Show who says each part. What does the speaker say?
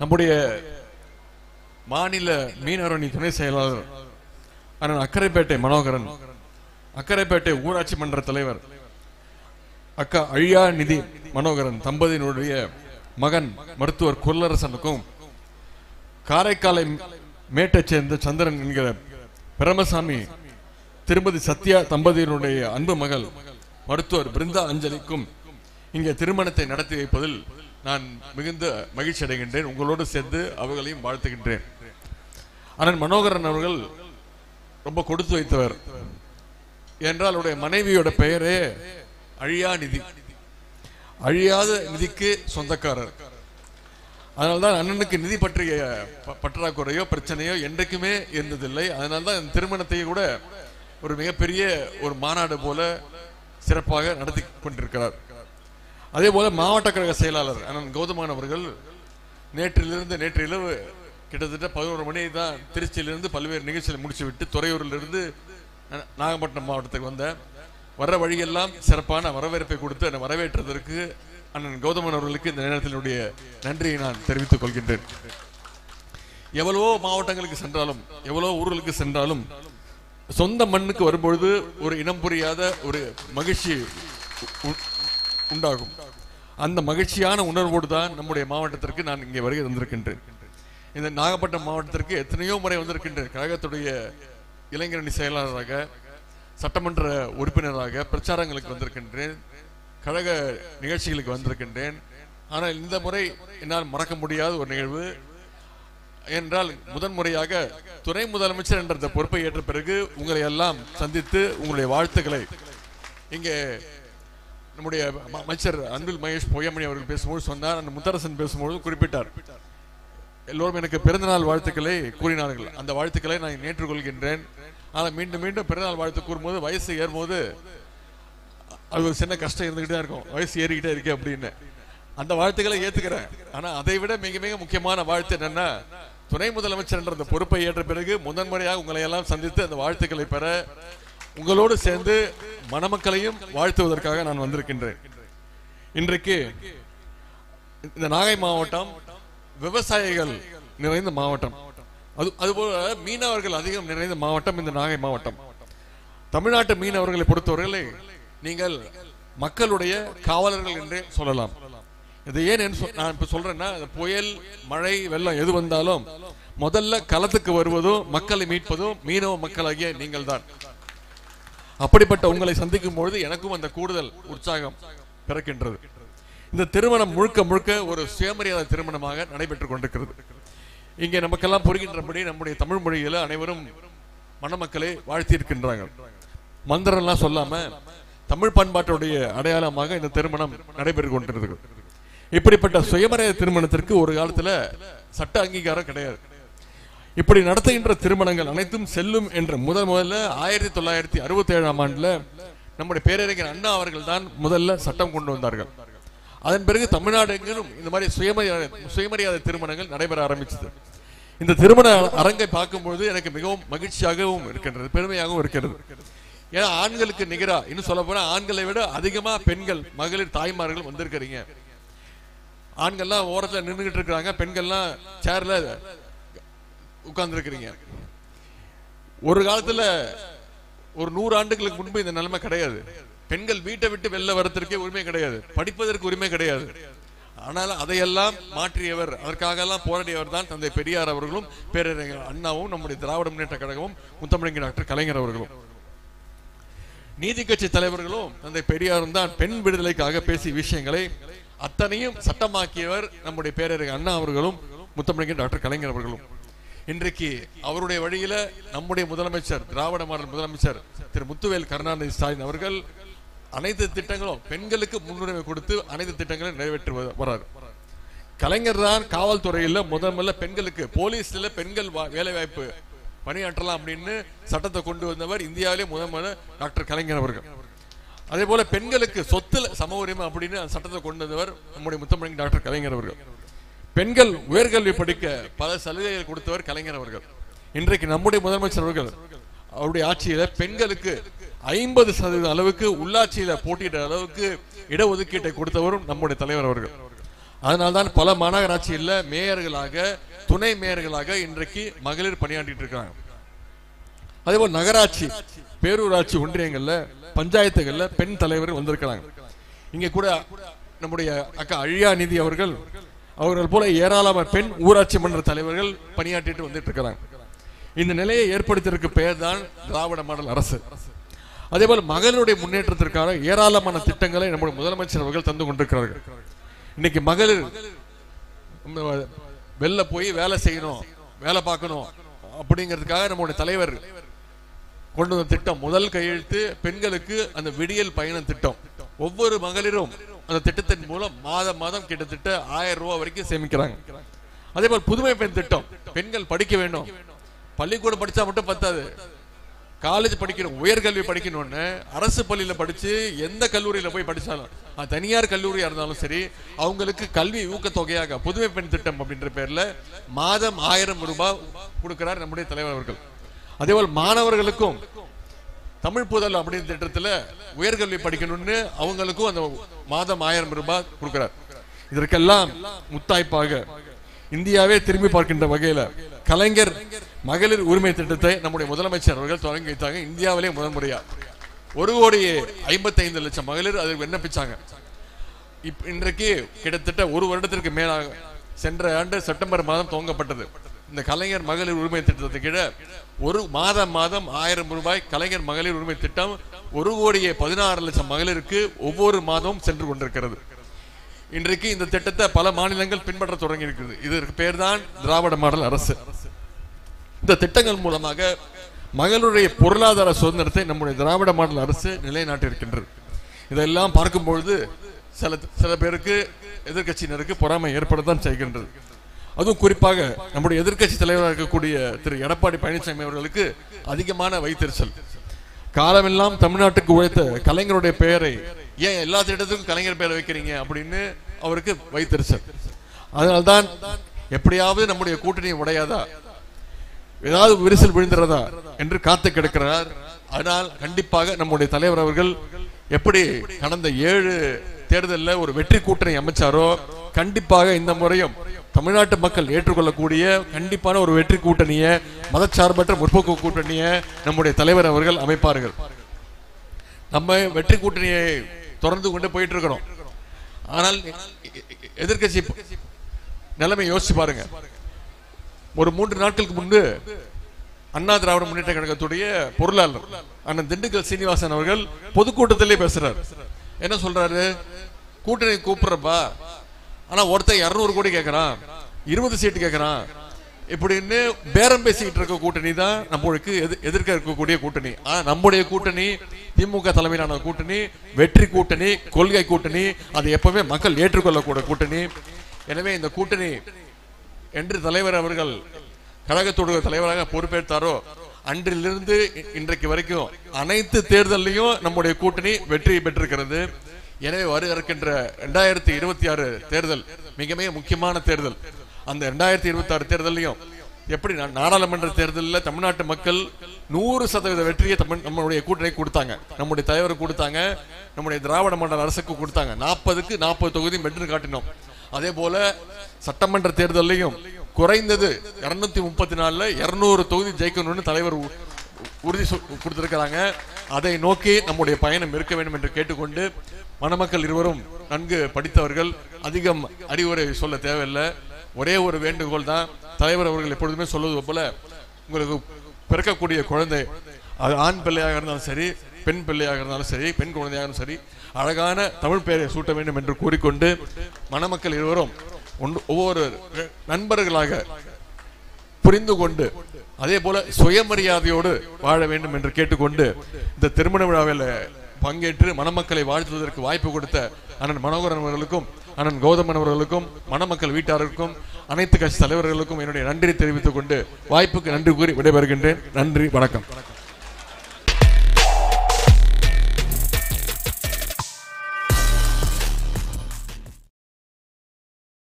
Speaker 1: நம்முடைய மாநில மீனவரணி துணை செயலாளர் அண்ணன் அக்கரைப்பேட்டை மனோகரன், அக்கரைப்பேட்டை ஊராட்சி மன்ற தலைவர் அக்கா அழியா நிதி மனோகரன் தம்பதியினுடைய மகன் மருத்துவர் கொல்லரசனுக்கும், காரைக்காலை மேட்டை சேர்ந்த சந்திரன் என்கிற பிரமசாமி திருமதி சத்யா தம்பதியினுடைய அன்பு மகள் மருத்துவர் பிருந்தா அஞ்சலிக்கும் இங்கே திருமணத்தை நடத்தி வைப்பதில் நான் மிகுந்த மகிழ்ச்சி அடைகின்றேன். உங்களோடு சேர்ந்து அவர்களையும் வாழ்த்துகின்றேன். அண்ணன் மனோகரன் அவர்கள் ரொம்ப கொடுத்து வைத்தவர் என்றால் அவருடைய மனைவியோட பெயரே அழியா நிதி, அழியாத நிதிக்கு சொந்தக்காரர். அதனால்தான் அண்ணனுக்கு நிதி பற்றிய பற்றாக்குறையோ பிரச்சனையோ என்றைக்குமே இருந்ததில்லை. அதனால்தான் இந்த திருமணத்தை கூட ஒரு மிகப்பெரிய ஒரு மாநாடு போல சிறப்பாக நடத்தி கொண்டிருக்கிறார். அதே போல மாவட்ட கழக செயலாளர் அண்ணன் கௌதமன் அவர்கள் நேற்று இரவு கிட்டத்தட்ட 11 மணி தான் திருச்சியிலிருந்து பல்வேறு நிகழ்ச்சிகளை முடிச்சுவிட்டு துறையூரிலிருந்து நாகப்பட்டினம் மாவட்டத்துக்கு வந்த வர வழியெல்லாம் சிறப்பான வரவேற்பை கொடுத்து என்னை வரவேற்றதற்கு அண்ணன் கௌதமன் அவர்களுக்கு இந்த நேரத்தினுடைய நன்றியை நான் தெரிவித்துக் கொள்கின்றேன். எவ்வளவோ மாவட்டங்களுக்கு சென்றாலும் எவ்வளவோ ஊர்களுக்கு சென்றாலும் சொந்த மண்ணுக்கு வரும்பொழுது ஒரு இனம் புரியாத ஒரு மகிழ்ச்சி உண்டாகும். அந்த மகிழ்ச்சியான உணர்வோடு தான் நம்முடைய மாவட்டத்திற்கு நான் இங்கே வருகை வந்திருக்கின்றேன். இந்த நாகப்பட்டினம் மாவட்டத்திற்கு எத்தனையோ முறை வந்திருக்கின்றேன். கழகத்துடைய இளைஞரணி செயலாளராக, சட்டமன்ற உறுப்பினராக பிரச்சாரங்களுக்கு வந்திருக்கின்றேன், கழக நிகழ்ச்சிகளுக்கு வந்திருக்கின்றேன். ஆனால் இந்த முறை என்னால் மறக்க முடியாத ஒரு நிகழ்வு என்றால் முதன்முறையாக துணை முதலமைச்சர் என்ற பொறுப்பை ஏற்ற பிறகு உங்களை எல்லாம் சந்தித்து உங்களுடைய வாழ்த்துக்களை இங்கே நம்முடைய அமைச்சர் அன்பில் மகேஷ் பொய்யாமணி அவர்கள் பேசும்போது சொன்னார், அந்த முத்தரசன் பேசும்போது குறிப்பிட்டார், எல்லோரும் எனக்கு பிறந்தநாள் வாழ்த்துக்களை கூறினார்கள். அந்த வாழ்த்துக்களை நான் ஏற்றுக்கொள்கின்றேன். ஆனால் மீண்டும் மீண்டும் பிறந்தநாள் வாழ்த்து கூறும்போது வயசு ஏறும்போது அது ஒரு சின்ன கஷ்டம் இருந்துகிட்டே இருக்கும். வயசு ஏறிக்கிட்டே இருக்கு அப்படின்னு அந்த வாழ்த்துக்களை ஏத்துக்கிறேன். ஆனா அதை விட மிக மிக முக்கியமான வாழ்த்து என்னன்னா, துணை முதலமைச்சர் என்ற அந்த பொறுப்பை ஏற்ற பிறகு முதன்முறையாக உங்களை எல்லாம் சந்தித்து அந்த வாழ்த்துக்களை பெற உங்களோடு சேர்ந்து மணமக்களையும் வாழ்த்துவதற்காக நான் வந்திருக்கின்றேன். இன்றைக்கு இந்த நாகை மாவட்டம் விவசாயிகள் நிறைந்த மாவட்டம், அதுபோல மீனவர்கள் அதிகம் நிறைந்த மாவட்டம் இந்த நாகை மாவட்டம். தமிழ்நாட்டு மீனவர்களை பொறுத்தவரையிலே நீங்கள் மக்களுடைய காவலர்கள் என்றே சொல்லலாம். இது ஏன் நான் இப்ப சொல்றேன்னா, புயல் மழை வெள்ளம் எது வந்தாலும் முதல்ல களத்துக்கு வருவதும் மக்களை மீட்பதும் மீனவ மக்களாகிய நீங்கள் தான். அப்படிப்பட்ட உங்களை சந்திக்கும் பொழுது எனக்கும் அந்த கூடுதல் உற்சாகம் பிறக்கின்றது. இந்த திருமணம் முழுக்க முழுக்க ஒரு சுயமரியாதை திருமணமாக நடைபெற்றுக் கொண்டிருக்கிறது. இங்கே நமக்கெல்லாம் புரிகின்றபடி நம்முடைய தமிழ் மொழியில அனைவரும் மணமக்களை வாழ்த்தி இருக்கின்றாங்க. மந்திரம் எல்லாம் சொல்லாம தமிழ் பண்பாட்டுடைய அடையாளமாக இந்த திருமணம் நடைபெற்றுக் கொண்டிருக்கிறது. இப்படிப்பட்ட சுயமரியாதை திருமணத்திற்கு ஒரு காலத்துல சட்ட அங்கீகாரம் கிடையாது. இப்படி நடத்துகின்ற திருமணங்கள் அனைத்தும் செல்லும் என்ற முதல்ல 1967ஆம் ஆண்டுல நம்முடைய பேரறிஞர் அண்ணா அவர்கள் தான் முதல்ல சட்டம் கொண்டு வந்தார்கள். அதன் பிறகு தமிழ்நாடு எங்கிலும் இந்த மாதிரி சுயமரியாதை திருமணங்கள் நடைபெற ஆரம்பிச்சது. இந்த திருமண அரங்கை பார்க்கும்போது எனக்கு மிகவும் மகிழ்ச்சியாகவும் இருக்கின்றது, பெருமையாகவும் இருக்கிறது. ஏன்னா ஆண்களுக்கு நிகரா, இன்னும் சொல்ல போனா ஆண்களை விட அதிகமா பெண்கள் மகளிர் தாய்மார்கள் வந்திருக்கிறீங்க. ஆண்கள்லாம் ஓரத்துல நின்றுகிட்டு இருக்கிறாங்க, பெண்கள்லாம் சேர்ல உட்கார்ந்து இருக்கிறீங்க. ஒரு காலத்துல ஒரு 100 ஆண்டுகளுக்கு முன்பு இந்த நிலைமை கிடையாது. பெண்கள் வீட்டை விட்டு வெளில வரத்திற்கே உரிமை கிடையாது, படிப்பதற்கு உரிமை கிடையாது. ஆனால் அதையெல்லாம் மாற்றியவர், அதற்காக எல்லாம் போராடியவர் தான் தந்தை பெரியார் அவர்களும் பேரறிஞர் அண்ணாவும் நம்முடைய திராவிட முன்னேற்ற கழகமும் முத்தமிழ் டாக்டர் கலைஞர் அவர்களும். நீதி கட்சி தலைவர்களும் தந்தை பெரியாரும் தான் பெண் விடுதலைக்காக பேசிய விஷயங்களை அத்தனையும் சட்டமாக்கியவர் நம்முடைய பேரறிஞர் அண்ணா அவர்களும் முத்தமிழ் டாக்டர் கலைஞர் அவர்களும். இன்றைக்கு அவருடைய வழியில நம்முடைய முதலமைச்சர், திராவிட மாடல் முதலமைச்சர் திரு முத்துவேல் கருணாநிதி ஸ்டாலின் அவர்கள் அனைத்து திட்டங்களும் பெண்களுக்கு முன்னுரிமை கொடுத்து அனைத்து திட்டங்களும் நிறைவேற்றி வர்றார். கலைஞர் தான் காவல்துறையில் முதல்ல பெண்களுக்கு போலீஸ்ல பெண்கள் வேலை வாய்ப்பு பணியாற்றலாம் அப்படின்னு சட்டத்தை கொண்டு வந்தவர் இந்தியாவிலே முதல்ல டாக்டர் கலைஞர் அவர்கள். அதே போல பெண்களுக்கு சொத்துல சம உரிமை அப்படின்னு அந்த சட்டத்தை கொண்டு வந்தவர் நம்முடைய முத்தமிழ் டாக்டர் கலைஞர் அவர்கள். பெண்கள் உயர்கல்வி படிக்க பல சலுகைகள் கொடுத்தவர் கலைஞர் அவர்கள். இன்றைக்கு நம்முடைய முதலமைச்சர் அவர்கள் அவருடைய ஆட்சியில பெண்களுக்கு 50% அளவுக்கு உள்ளாட்சியில போட்டியிட அளவுக்கு இடஒதுக்கீட்டை கொடுத்தவரும் நம்முடைய தலைவர் அவர்கள். அதனால்தான் பல மாநகராட்சியில் மேயர்களாக துணை மேயர்களாக இன்றைக்கு மகளிர் பணியாற்றிட்டு இருக்காங்க. அதேபோல் நகராட்சி பேரூராட்சி ஒன்றியங்கள்ல பஞ்சாயத்துகள்ல பெண் தலைவர் வந்திருக்கிறாங்க. இங்க கூட நம்முடைய அக்கா அழியா நிதி அவர்கள் போல ஏராளமான பெண் ஊராட்சி மன்ற தலைவர்கள் பணியாற்றிட்டு வந்துட்டு இருக்கிறாங்க. இந்த நிலையை ஏற்படுத்தியதற்கு பெயர் தான் திராவிட மாடல் அரசு. அதே போல மகளிருடைய முன்னேற்றத்திற்கான ஏராளமான திட்டங்களை நம்முடைய முதலமைச்சர் அவர்கள் தந்து கொண்டிருக்கிறார்கள். இன்னைக்கு மகளிர் வெளில போய் வேலை செய்யணும், வேலை பார்க்கணும் அப்படிங்கிறதுக்காக நம்முடைய தலைவர் கொண்டு வந்த திட்டம் முதல் கையெழுத்து பெண்களுக்கு அந்த விடியல் பயணம் திட்டம். ஒவ்வொரு மகளிரும் அந்த திட்டத்தின் மூலம் மாதம் மாதம் கிட்டத்தட்ட 1000 ரூபாய் வரைக்கும் சேமிக்கிறாங்க. அதே போல் புதுமை பெண் திட்டம், பெண்கள் படிக்க வேண்டும், பள்ளிக்கூடம் படிச்சா மட்டும் பத்தாது, காலேஜ் படிக்கணும், உயர்கல்வி படிக்கணும்னு அரசு பள்ளியில படிச்சு எந்த கல்லூரியில போய் படிச்சாலும் தனியார் கல்லூரியா இருந்தாலும் சரி அவங்களுக்கு கல்வி ஊக்கத்தொகையாக புதுமை பெண் திட்டம் அப்படின்ற பேர்ல மாதம் 1000 ரூபாய் கொடுக்கிறார் நம்முடைய தலைவர் அவர்கள். அதேபோல் மாணவர்களுக்கும் தமிழ் புதல் அப்படின்ற திட்டத்துல உயர்கல்வி படிக்கணும்னு அவங்களுக்கும் அந்த மாதம் 1000 ரூபாய் கொடுக்கிறார். இதற்கெல்லாம் முத்தாய்ப்பாக இந்தியாவே திரும்பி பார்க்கின்ற வகையில கலைஞர் மகளிர் உரிமை திட்டத்தை நம்முடைய முதலமைச்சர் அவர்கள் தொடங்கி வைத்தாங்க. இந்தியாவிலே முதன்முறையா 1,55,00,000 மகளிர் அதில் விண்ணப்பிச்சாங்க. இன்றைக்கு கிட்டத்தட்ட ஒரு வருடத்திற்கு மேலாக சென்ற ஆண்டு செப்டம்பர் மாதம் துவங்கப்பட்டது இந்த கலைஞர் மகளிர் உரிமை திட்டத்தை கீழே ஒரு மாதம் 1000 ரூபாய் கலைஞர் மகளிர் உரிமை திட்டம் 1,16,00,000 மகளிருக்கு ஒவ்வொரு மாதமும் சென்று கொண்டிருக்கிறது. இன்றைக்கு இந்த திட்டத்தை பல மாநிலங்கள் பின்பற்ற தொடங்கி இருக்கிறது. இதற்கு பேர் தான் திராவிட மாடல் அரசு. இந்த திட்டங்கள் மூலமாக மகளுடைய பொருளாதார சுதந்திரத்தை நம்முடைய திராவிட மாடல் அரசு நிலைநாட்டி இருக்கின்றது. இதெல்லாம் பார்க்கும்பொழுது சில பேருக்கு எதிர்கட்சியினருக்கு பொறாமை ஏற்படத்தான் செய்கின்றது. அதுவும் குறிப்பாக நம்முடைய எதிர்கட்சி தலைவராக இருக்கக்கூடிய திரு எடப்பாடி பழனிசாமி அவர்களுக்கு அதிகமான வைத்தறிச்சல். காலமெல்லாம் தமிழ்நாட்டுக்கு உழைத்த கலைஞருடைய பெயரை ஏன் எல்லா திட்டத்துக்கும் கலைஞர் பெயரை வைக்கிறீங்க அப்படின்னு அவருக்கு வைத்தறிச்சல். அதனால்தான் எப்படியாவது நம்முடைய கூட்டணி உடையாதா, ஏதாவது விரிசல் விழுந்துறதா என்று காத்து கிடக்கிறார். அதனால் கண்டிப்பாக நம்முடைய தலைவர் அவர்கள் எப்படி கடந்த 7 தேர்தலில் ஒரு வெற்றி கூட்டணி அமைச்சாரோ கண்டிப்பாக இந்த முறையும் தமிழ்நாட்டு மக்கள் ஏற்றுக்கொள்ளக்கூடிய கண்டிப்பான ஒரு வெற்றி கூட்டணியை, மதச்சார்பற்ற முற்போக்கு கூட்டணியை நம்முடைய தலைவர் அவர்கள் அமைப்பார்கள். நம்ம வெற்றி கூட்டணியை தொடர்ந்து கொண்டு போயிட்டு இருக்கிறோம். ஆனால் எதிர்கட்சி நிலைமை யோசிச்சு பாருங்க. ஒரு 3 நாட்களுக்கு முன்பு அண்ணா திராவிட முன்னேற்ற கழகத்துடைய பொருளாளர் அண்ணன் திண்டுக்கல் சீனிவாசன் அவர்கள் பொதுக்கூட்டத்திலே பேசுறாரு. என்ன சொல்றாரு? கூட்டணி கூப்பிடுறப்பா, ஆனா ஒருத்தர் 200 கோடி கேட்கறான், 20 சீட்டு கேட்கறான், இப்படின்னு பேரம் பேசிக்கிட்டு இருக்க கூட்டணி தான் நம்மளுக்கு எதிர்க்க இருக்கக்கூடிய கூட்டணி. ஆனா நம்முடைய கூட்டணி திமுக தலைமையிலான கூட்டணி வெற்றி கூட்டணி, கொள்கை கூட்டணி, அது எப்பவுமே மக்கள் ஏற்றுக்கொள்ளக்கூடிய கூட்டணி. எனவே இந்த கூட்டணி என்று தலைவர் அவர்கள் கழகத்தோடு தலைவராக பொறுப்பேற்றாரோ அன்றிலிருந்து இன்றைக்கு வரைக்கும் அனைத்து தேர்தலையும் நம்முடைய கூட்டணி வெற்றி பெற்றிருக்கிறது. எனவே வருகின்ற 2026 தேர்தல் மிக மிக முக்கியமான தேர்தல். அந்த 2026 தேர்தலையும் எப்படி நாடாளுமன்ற தேர்தலில் தமிழ்நாட்டு மக்கள் 100% வெற்றியை நம்மளுடைய கூட்டணி கொடுத்தாங்க, நம்முடைய தலைவருக்கு கொடுத்தாங்க, நம்முடைய திராவிட மாடல் அரசுக்கு கொடுத்தாங்க. 40க்கு 40 தொகுதி வென்று காட்டினோம். அதே போல சட்டமன்ற தேர்தலையும் குறைந்தது 234ல 200 தொகுதி ஜெயிக்கணும்னு தலைவர் உறுதி கொடுத்திருக்கிறாங்க. அதை நோக்கி நம்முடைய பயணம் இருக்க வேண்டும் என்று கேட்டுக்கொண்டு, மணமக்கள் இருவரும் நன்கு படித்தவர்கள், அதிகம் அறிவுரை சொல்ல தேவையில்லை. ஒரே ஒரு வேண்டுகோள் தான். தலைவர் அவர்கள் எப்பொழுதுமே சொல்வது போல, உங்களுக்கு பிறக்கக்கூடிய குழந்தை அது ஆண் பிள்ளையாக இருந்தாலும் சரி, பெண் பிள்ளையாக இருந்தாலும் சரி, பெண் குழந்தையாக இருந்தாலும் சரி, அழகான தமிழ் பெயரை சூட்ட வேண்டும் என்று கூறிக்கொண்டு, மணமக்கள் இருவரும் ஒவ்வொரு நண்பர்களாக புரிந்து கொண்டு அதே போல சுயமரியாதையோடு வாழ வேண்டும் என்று கேட்டுக்கொண்டு, இந்த திருமண விழாவில் பங்கேற்று மணமக்களை வாழ்த்துவதற்கு வாய்ப்பு கொடுத்த அண்ணன் மனோகரன் அவர்களுக்கும், அண்ணன் கௌதமன் அவர்களுக்கும், மணமக்கள் வீட்டாருக்கும், அனைத்து கட்சி தலைவர்களுக்கும் என்னுடைய நன்றி தெரிவித்துக் கொண்டு வாய்ப்புக்கு நன்றி கூறி விடைபெறுகின்றேன். நன்றி, வணக்கம்.